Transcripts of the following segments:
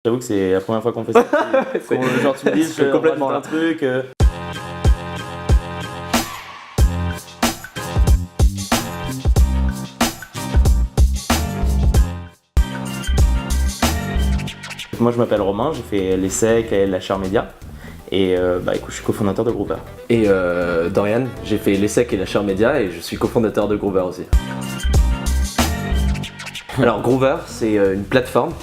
J'avoue que c'est la première fois qu'on fait ça. Genre tu me dis, je fais complètement un truc. Moi je m'appelle Romain, j'ai fait l'ESSEC et la chaire média. Et écoute, je suis cofondateur de Groover. Et Dorian, j'ai fait l'ESSEC et la chaire média et je suis cofondateur de Groover aussi. Alors Groover, c'est une plateforme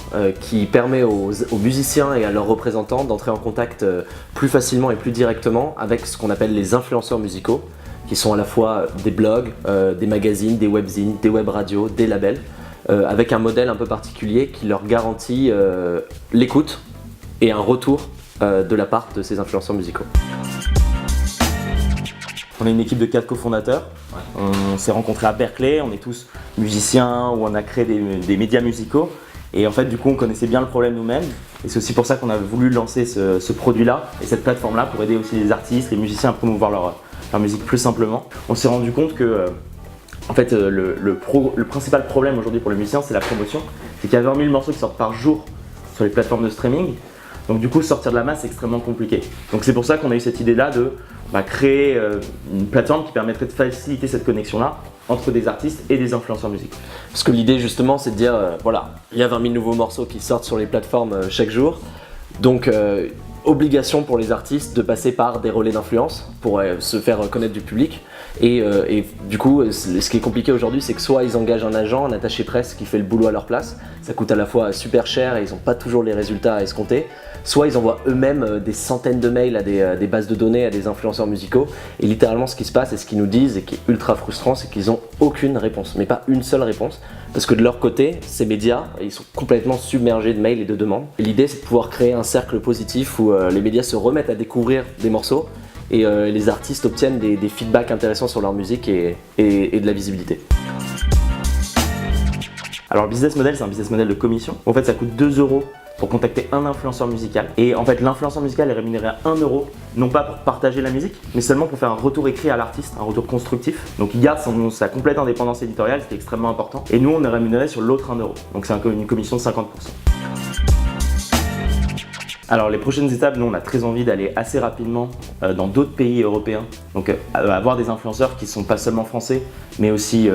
qui permet aux musiciens et à leurs représentants d'entrer en contact plus facilement et plus directement avec ce qu'on appelle les influenceurs musicaux, qui sont à la fois des blogs, des magazines, des webzines, des web radios, des labels, avec un modèle un peu particulier qui leur garantit l'écoute et un retour de la part de ces influenceurs musicaux. On est une équipe de 4 cofondateurs. On s'est rencontrés à Berkeley, on est tous musiciens ou on a créé des médias musicaux. Et en fait, du coup, on connaissait bien le problème nous-mêmes. Et c'est aussi pour ça qu'on a voulu lancer ce produit-là et cette plateforme-là pour aider aussi les artistes, les musiciens à promouvoir leur musique plus simplement. On s'est rendu compte que en fait, le principal problème aujourd'hui pour les musiciens, c'est la promotion. C'est qu'il y a 20 000 morceaux qui sortent par jour sur les plateformes de streaming. Donc du coup, sortir de la masse, c'est extrêmement compliqué. Donc c'est pour ça qu'on a eu cette idée-là de créer une plateforme qui permettrait de faciliter cette connexion-là entre des artistes et des influenceurs musicaux. Parce que l'idée justement, c'est de dire, voilà, il y a 20 000 nouveaux morceaux qui sortent sur les plateformes chaque jour. Donc obligation pour les artistes de passer par des relais d'influence pour se faire connaître du public. Et du coup, ce qui est compliqué aujourd'hui, c'est que soit ils engagent un agent, un attaché presse qui fait le boulot à leur place, ça coûte à la fois super cher et ils n'ont pas toujours les résultats à escompter, soit ils envoient eux-mêmes des centaines de mails à des bases de données, à des influenceurs musicaux, et littéralement ce qui se passe et ce qu'ils nous disent et qui est ultra frustrant, c'est qu'ils n'ont aucune réponse, mais pas une seule réponse, parce que de leur côté, ces médias, ils sont complètement submergés de mails et de demandes. Et l'idée, c'est de pouvoir créer un cercle positif où les médias se remettent à découvrir des morceaux, et les artistes obtiennent des feedbacks intéressants sur leur musique et de la visibilité. Alors le business model, c'est un business model de commission. En fait, ça coûte 2 € pour contacter un influenceur musical. Et en fait, l'influenceur musical est rémunéré à 1 €, non pas pour partager la musique, mais seulement pour faire un retour écrit à l'artiste, un retour constructif. Donc il garde sa complète indépendance éditoriale, ce qui est extrêmement important. Et nous, on est rémunéré sur l'autre 1 €. Donc c'est une commission de 50%. Alors les prochaines étapes, nous on a très envie d'aller assez rapidement dans d'autres pays européens, donc avoir des influenceurs qui ne sont pas seulement français, mais aussi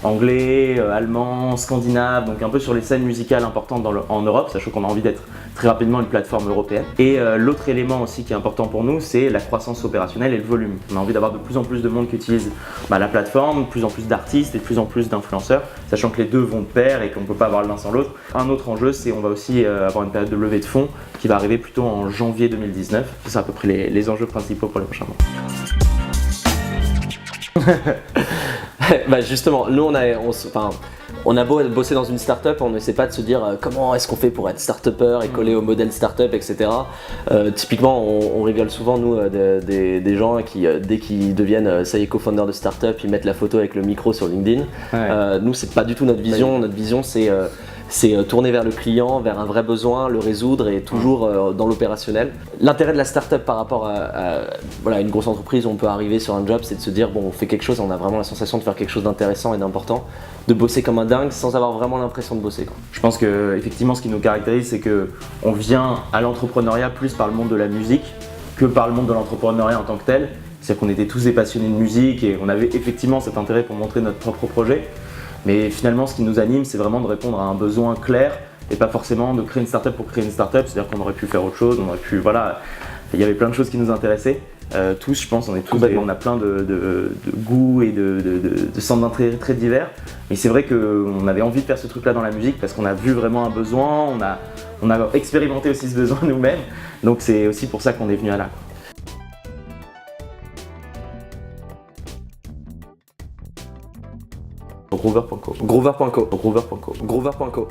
anglais, allemands, scandinaves, donc un peu sur les scènes musicales importantes en Europe, sachant qu'on a envie d'être très rapidement une plateforme européenne. Et l'autre élément aussi qui est important pour nous, c'est la croissance opérationnelle et le volume. On a envie d'avoir de plus en plus de monde qui utilise la plateforme, de plus en plus d'artistes et de plus en plus d'influenceurs, sachant que les deux vont de pair et qu'on ne peut pas avoir l'un sans l'autre. Un autre enjeu, c'est qu'on va aussi avoir une période de levée de fonds qui va arriver plutôt en janvier 2019. C'est à peu près les enjeux principaux pour les prochains mois. Justement, nous on a beau bosser dans une start-up, on n'essaie pas de se dire comment est-ce qu'on fait pour être start-upper et coller au modèle start-up, etc. Typiquement, on rigole souvent, nous, des gens qui, dès qu'ils deviennent, ça y est, co-founders de start-up, ils mettent la photo avec le micro sur LinkedIn. Ouais. Nous, c'est pas du tout notre vision. Notre vision, c'est tourner vers le client, vers un vrai besoin, le résoudre et toujours dans l'opérationnel. L'intérêt de la start-up par rapport à une grosse entreprise où on peut arriver sur un job, c'est de se dire bon, on fait quelque chose, on a vraiment la sensation de faire quelque chose d'intéressant et d'important, de bosser comme un dingue sans avoir vraiment l'impression de bosser, quoi. Je pense que effectivement, ce qui nous caractérise, c'est qu'on vient à l'entrepreneuriat plus par le monde de la musique que par le monde de l'entrepreneuriat en tant que tel. C'est-à-dire qu'on était tous des passionnés de musique et on avait effectivement cet intérêt pour montrer notre propre projet. Mais finalement, ce qui nous anime, c'est vraiment de répondre à un besoin clair et pas forcément de créer une startup pour créer une startup. C'est-à-dire qu'on aurait pu faire autre chose, il y avait plein de choses qui nous intéressaient. Tous, je pense, on a plein de goûts et de centres d'intérêt très divers. Mais c'est vrai qu'on avait envie de faire ce truc-là dans la musique parce qu'on a vu vraiment un besoin, on a expérimenté aussi ce besoin nous-mêmes. Donc c'est aussi pour ça qu'on est venu à là. Groover.co. Groover.co. Groover.co. Groover.co.